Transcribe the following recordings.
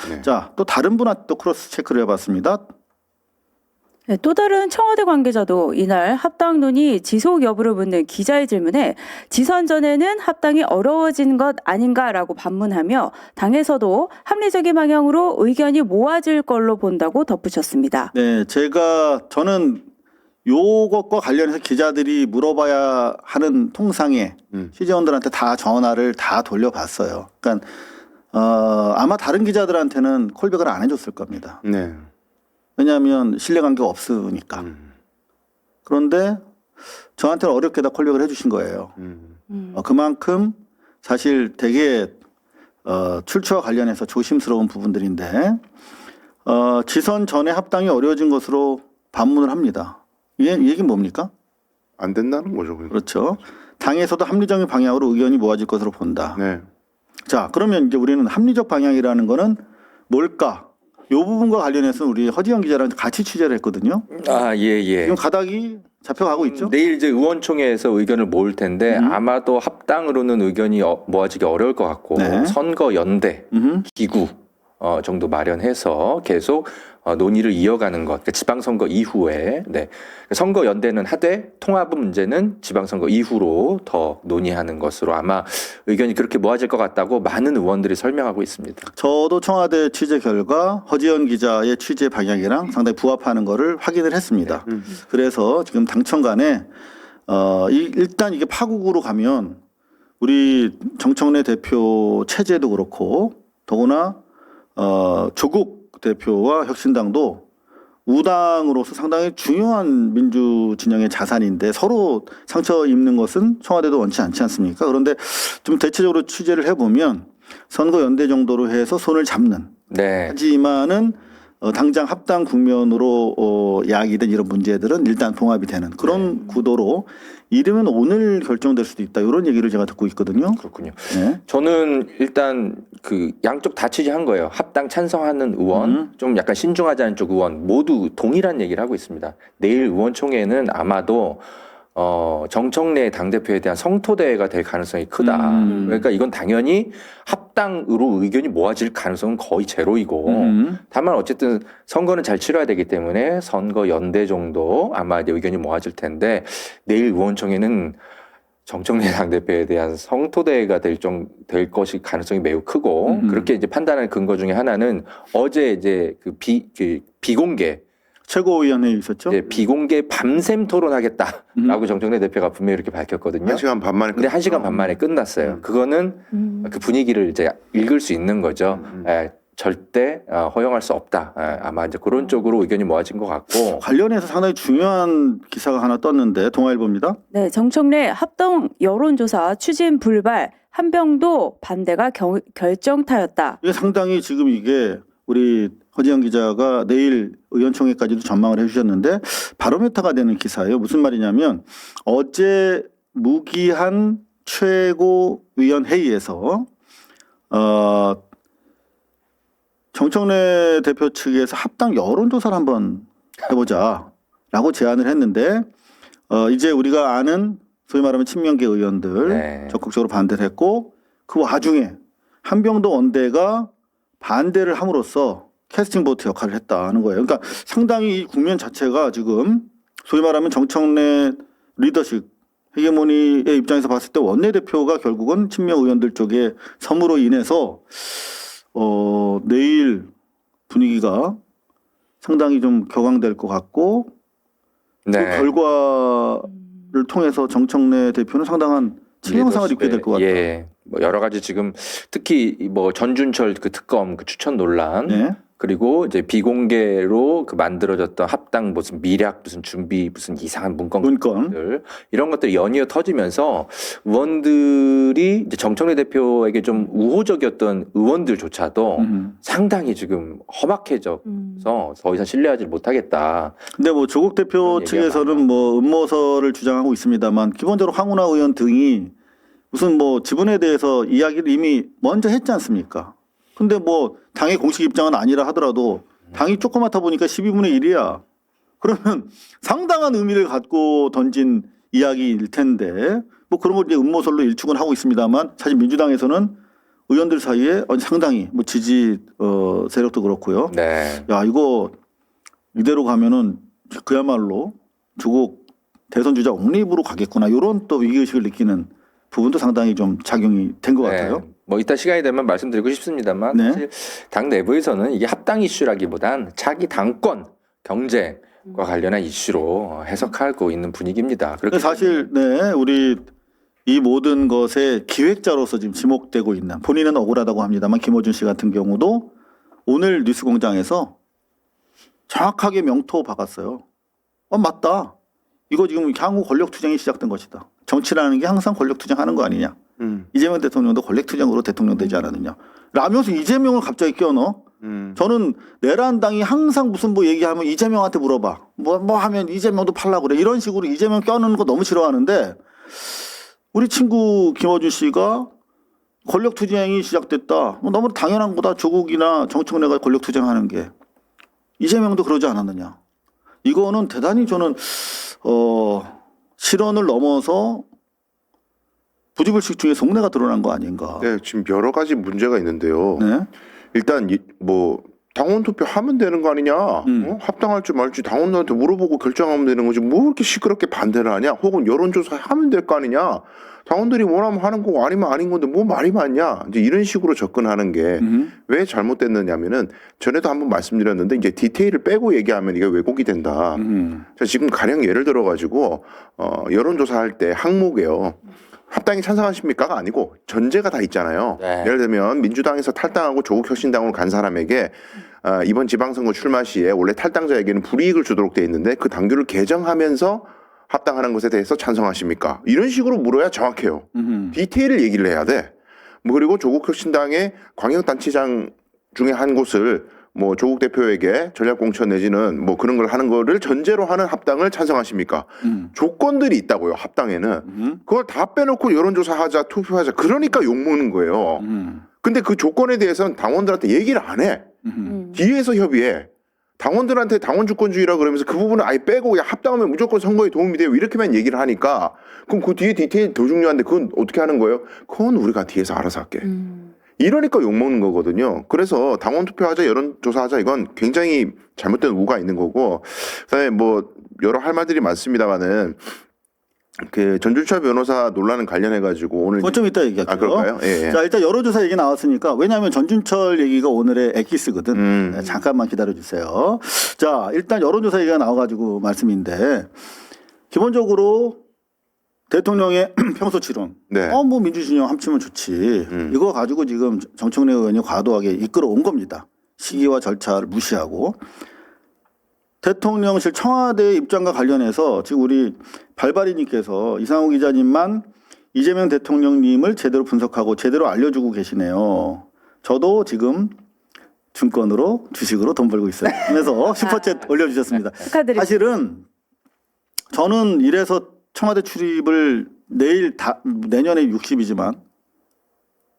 네. 자, 또 다른 분한테 또 크로스 체크를 해봤습니다. 네, 또 다른 청와대 관계자도 이날 합당 논의 지속 여부를 묻는 기자의 질문에 지선 전에는 합당이 어려워진 것 아닌가라고 반문하며 당에서도 합리적인 방향으로 의견이 모아질 걸로 본다고 덧붙였습니다. 네, 저는 요것과 관련해서 기자들이 물어봐야 하는 통상에 취재원들한테 다 전화를 다 돌려봤어요. 그러니까 아마 다른 기자들한테는 콜백을 안 해줬을 겁니다. 네. 왜냐하면 신뢰관계가 없으니까. 그런데 저한테는 어렵게다 콜백을 해주신 거예요. 그만큼 사실 되게 출처와 관련해서 조심스러운 부분들인데 지선 전에 합당이 어려워진 것으로 반문을 합니다. 이 얘기는 뭡니까? 안 된다는 거죠. 그렇죠. 당에서도 합리적인 방향으로 의견이 모아질 것으로 본다. 네. 자, 그러면 이제 우리는 합리적 방향이라는 거는 뭘까? 이 부분과 관련해서는 우리 허지영 기자랑 같이 취재를 했거든요. 예. 지금 가닥이 잡혀가고 있죠. 내일 이제 의원총회에서 의견을 모을 텐데 아마도 합당으로는 의견이 모아지기 어려울 것 같고 네. 선거 연대 기구 정도 마련해서 계속 논의를 이어가는 것. 그러니까 지방선거 이후에 선거 연대는 하되 통합 문제는 지방선거 이후로 더 논의하는 것으로 아마 의견이 그렇게 모아질 것 같다고 많은 의원들이 설명하고 있습니다. 저도 청와대 취재 결과 허지연 기자의 취재 방향이랑 상당히 부합하는 거를 확인을 했습니다. 그래서 지금 당청 간에 일단 이게 파국으로 가면 우리 정청래 대표 체제도 그렇고 더구나 조국 대표와 혁신당도 우당으로서 상당히 중요한 민주 진영의 자산인데 서로 상처 입는 것은 청와대도 원치 않지 않습니까? 그런데 좀 대체적으로 취재를 해보면 선거 연대 정도로 해서 손을 잡는. 네. 하지만은 당장 합당 국면으로 야기된 이런 문제들은 일단 봉합이 되는 그런 구도로 이르면 오늘 결정될 수도 있다. 이런 얘기를 제가 듣고 있거든요. 그렇군요. 네. 저는 일단 그 양쪽 다 취재한 거예요. 합당 찬성하는 의원, 좀 약간 신중하지 않은 쪽 의원 모두 동일한 얘기를 하고 있습니다. 내일 의원총회는 아마도 정청래 당대표에 대한 성토대회가 될 가능성이 크다. 그러니까 이건 당연히 합당으로 의견이 모아질 가능성은 거의 제로이고 다만 어쨌든 선거는 잘 치러야 되기 때문에 선거 연대 정도 아마 이제 의견이 모아질 텐데 내일 의원총회는 정청래 당대표에 대한 성토대회가 될 것이 가능성이 매우 크고 그렇게 이제 판단하는 근거 중에 하나는 어제 이제 그 비공개 최고위원회에 있었죠. 비공개 밤샘 토론하겠다라고 정청래 대표가 분명히 이렇게 밝혔거든요. 1시간 반 만에 근데 1시간 반 만에 끝났어요. 그거는 그 분위기를 이제 읽을 수 있는 거죠. 절대 허용할 수 없다. 아마 이제 그런 쪽으로 의견이 모아진 것 같고. 관련해서 상당히 중요한 기사가 하나 떴는데 동아일보입니다. 네, 정청래 합당 여론조사 추진 불발 한병도 반대가 결정타였다. 이게 상당히 지금 이게 우리 허지영 기자가 내일 의원총회까지도 전망을 해주셨는데 바로메타가 되는 기사예요. 무슨 말이냐면 어제 무기한 최고위원회의에서 정청래 대표 측에서 합당 여론조사를 한번 해보자라고 제안을 했는데 이제 우리가 아는 소위 말하면 친명계 의원들 적극적으로 반대를 했고 그 와중에 한병도 원대가 반대를 함으로써 캐스팅 보트 역할을 했다는 거예요. 그러니까 상당히 이 국면 자체가 지금 소위 말하면 정청래 리더십 헤게모니의 입장에서 봤을 때 원내대표가 결국은 친명 의원들 쪽의 섬으로 인해서 내일 분위기가 상당히 좀 격앙될 것 같고 그 결과를 통해서 정청래 대표는 상당한 치명상을 입게 될 것 같다. 뭐 여러 가지 지금 특히 뭐 전준철 그 특검 그 추천 논란 그리고 이제 비공개로 그 만들어졌던 합당 무슨 미략 무슨 준비 무슨 이상한 문건들 이런 것들이 연이어 터지면서 의원들이 이제 정청래 대표에게 좀 우호적이었던 의원들조차도 상당히 지금 험악해져서 더 이상 신뢰하지 못하겠다. 근데 뭐 조국 대표 측에서는 뭐 음모설을 주장하고 있습니다만 기본적으로 황운하 의원 등이 무슨 뭐 지분에 대해서 이야기를 이미 먼저 했지 않습니까? 근데 뭐 당의 공식 입장은 아니라 하더라도 당이 조그맣다 보니까 12분의 1이야. 그러면 상당한 의미를 갖고 던진 이야기일 텐데 뭐 그런 걸 이제 음모설로 일축은 하고 있습니다만 사실 민주당에서는 의원들 사이에 상당히 뭐 지지 세력도 그렇고요. 네. 야 이거 이대로 가면은 그야말로 조국 대선 주자 옹립으로 가겠구나. 이런 또 위기의식을 느끼는 부분도 상당히 좀 작용이 된 것 같아요. 뭐 이따 시간이 되면 말씀드리고 싶습니다만 네. 사실 당 내부에서는 이게 합당 이슈라기보단 자기 당권 경쟁과 관련한 이슈로 해석하고 있는 분위기입니다. 그렇기 사실 네 우리 이 모든 것의 기획자로서 지금 지목되고 있는 본인은 억울하다고 합니다만 김어준 씨 같은 경우도 오늘 뉴스공장에서 정확하게 명토 박았어요. 맞다. 이거 지금 향후 권력투쟁이 시작된 것이다. 정치라는 게 항상 권력투쟁하는 거 아니냐. 이재명 대통령도 권력투쟁으로 대통령 되지 않았느냐. 라면서 이재명을 갑자기 끼워넣어. 저는 내란당이 항상 무슨 뭐 얘기하면 이재명한테 물어봐. 뭐 하면 이재명도 팔라고 그래. 이런 식으로 이재명 껴넣는 거 너무 싫어하는데 우리 친구 김어준 씨가 권력투쟁이 시작됐다. 너무 당연한 거다. 조국이나 정청래가 권력투쟁하는 게. 이재명도 그러지 않았느냐. 이거는 대단히 저는 실언을 넘어서 부지불식 중에 속내가 드러난 거 아닌가. 네, 지금 여러 가지 문제가 있는데요. 네. 일단 뭐 당원 투표하면 되는 거 아니냐? 합당할지 말지 당원들한테 물어보고 결정하면 되는 거지. 뭐 이렇게 시끄럽게 반대를 하냐? 혹은 여론조사 하면 될 거 아니냐? 당원들이 원하면 하는 거고 아니면 아닌 건데 뭐 말이 많냐? 이제 이런 식으로 접근하는 게 왜 잘못됐느냐면은 전에도 한번 말씀드렸는데 이제 디테일을 빼고 얘기하면 이게 왜곡이 된다. 자, 지금 가령 예를 들어 가지고 여론조사할 때 항목에요. 합당에 찬성하십니까가 아니고 전제가 다 있잖아요. 네. 예를 들면 민주당에서 탈당하고 조국혁신당으로 간 사람에게 이번 지방선거 출마 시에 원래 탈당자에게는 불이익을 주도록 돼 있는데 그 당규를 개정하면서 합당하는 것에 대해서 찬성하십니까? 이런 식으로 물어야 정확해요. 디테일을 얘기를 해야 돼. 뭐 그리고 조국혁신당의 광역단체장 중에 한 곳을 뭐 조국 대표에게 전략공천 내지는 뭐 그런 걸 하는 거를 전제로 하는 합당을 찬성하십니까? 조건들이 있다고요. 합당에는. 그걸 다 빼놓고 여론조사하자 투표하자 그러니까 욕먹는 거예요. 근데 그 조건에 대해서는 당원들한테 얘기를 안 해. 뒤에서 협의해. 당원들한테 당원주권주의라 그러면서 그 부분을 아예 빼고 야 합당하면 무조건 선거에 도움이 돼요. 이렇게만 얘기를 하니까 그럼 그 뒤에 디테일 더 중요한데 그건 어떻게 하는 거예요? 그건 우리가 뒤에서 알아서 할게. 이러니까 욕먹는 거거든요. 그래서 당원 투표하자 여론조사하자 이건 굉장히 잘못된 우가 있는 거고 그다음에 뭐 여러 할 말들이 많습니다만은 그 전준철 변호사 논란은 관련해 가지고 오늘 그건 좀 이따 얘기할게요. 그럴까요? 예. 자 일단 여론조사 얘기 나왔으니까 왜냐하면 전준철 얘기가 오늘의 엑기스거든. 네, 잠깐만 기다려주세요. 자 일단 여론조사 얘기가 나와가지고 말씀인데 기본적으로 대통령의 평소 치론. 네. 뭐 민주진영 합치면 좋지. 이거 가지고 지금 정청래 의원이 과도하게 이끌어온 겁니다. 시기와 절차를 무시하고. 대통령실 청와대 입장과 관련해서 지금 우리 발바리님께서 이상우 기자님만 이재명 대통령님을 제대로 분석하고 제대로 알려주고 계시네요. 저도 지금 증권으로 주식으로 돈 벌고 있어요. 하면서 슈퍼챗 올려주셨습니다. 축하드립니다. 사실은 저는 이래서 청와대 출입을 내년에 60이지만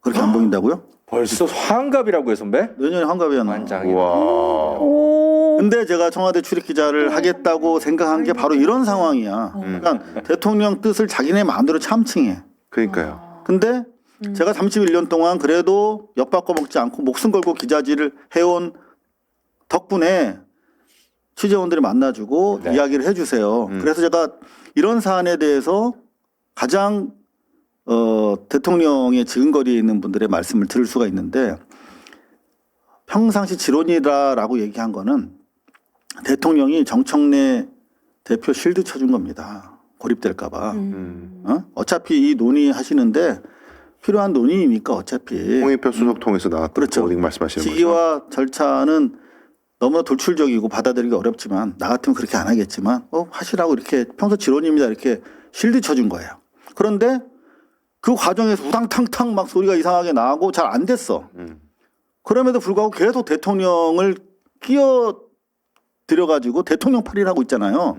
그렇게 안 보인다고요? 벌써 환갑이라고 해 선배? 내년에 환갑이야 나. 완장이. 와. 오. 근데 제가 청와대 출입 기자를 하겠다고 생각한 게 바로 이런 상황이야. 그러니까 대통령 뜻을 자기네 마음대로 참칭해. 그러니까요. 근데 제가 31년 동안 그래도 엿바꿔 먹지 않고 목숨 걸고 기자질을 해온 덕분에 취재원들이 만나주고 네. 이야기를 해주세요. 그래서 제가 이런 사안에 대해서 가장 대통령의 지근거리에 있는 분들의 말씀을 들을 수가 있는데 평상시 지론이다라고 얘기한 거는 대통령이 정청래 대표 실드 쳐준 겁니다. 고립될까 봐. 어차피 이 논의하시는데 필요한 논의니까 어차피. 홍익표 수석 통해서 나왔던 그렇죠. 어디 말씀하시는 거죠? 시기와 절차는 너무나 돌출적이고 받아들이기 어렵지만 나 같으면 그렇게 안 하겠지만 하시라고 이렇게 평소 지론입니다 이렇게 실드 쳐준 거예요. 그런데 그 과정에서 우당탕탕 막 소리가 이상하게 나고 잘 안 됐어. 그럼에도 불구하고 계속 대통령을 끼어들여가지고 대통령 팔이를 하고 있잖아요.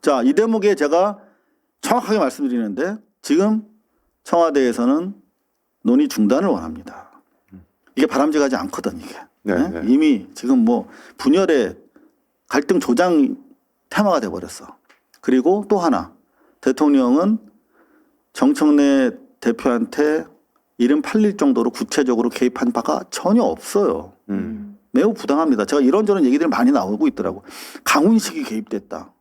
자, 이 대목에 제가 정확하게 말씀드리는데 지금 청와대에서는 논의 중단을 원합니다. 이게 바람직하지 않거든 이게. 네, 네? 네. 이미 지금 뭐 분열의 갈등 조장 테마가 돼버렸어. 그리고 또 하나 대통령은 정청래 대표한테 이름 팔릴 정도로 구체적으로 개입한 바가 전혀 없어요. 매우 부당합니다. 제가 이런저런 얘기들이 많이 나오고 있더라고. 강훈식이 개입됐다.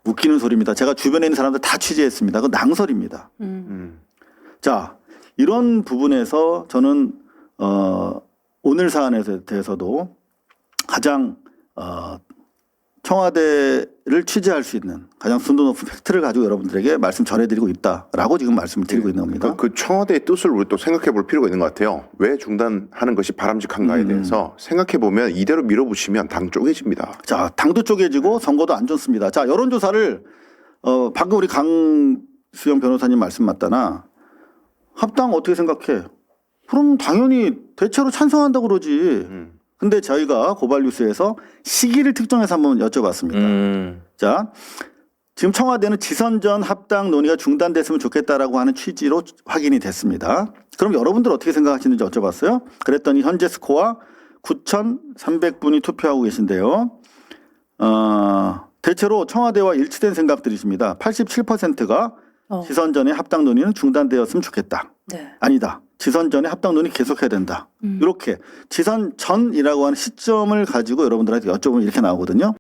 웃기는 소리입니다. 제가 주변에 있는 사람들 다 취재했습니다. 그건 낭설입니다. 자, 이런 부분에서 저는 오늘 사안에 대해서도 가장 청와대를 취재할 수 있는 가장 순도 높은 팩트를 가지고 여러분들에게 말씀 전해드리고 있다라고 지금 말씀을 드리고 있는 겁니다. 그러니까 그 청와대의 뜻을 우리 또 생각해 볼 필요가 있는 것 같아요. 왜 중단하는 것이 바람직한가에 대해서 생각해 보면 이대로 밀어붙이면 당 쪼개집니다. 자, 당도 쪼개지고 선거도 안 좋습니다. 자, 여론조사를 방금 우리 강수영 변호사님 말씀 맞다나 합당 어떻게 생각해? 그럼 당연히 대체로 찬성한다고 그러지. 근데 저희가 고발뉴스에서 시기를 특정해서 한번 여쭤봤습니다. 자, 지금 청와대는 지선 전 합당 논의가 중단됐으면 좋겠다라고 하는 취지로 확인이 됐습니다. 그럼 여러분들 어떻게 생각하시는지 여쭤봤어요. 그랬더니 현재 스코어 9,300분이 투표하고 계신데요. 대체로 청와대와 일치된 생각들이십니다. 87%가 지선 전에 합당 논의는 중단되었으면 좋겠다. 네. 아니다. 지선 전에 합당 논의 계속해야 된다. 이렇게 지선 전이라고 하는 시점을 가지고 여러분들한테 여쭤보면 이렇게 나오거든요.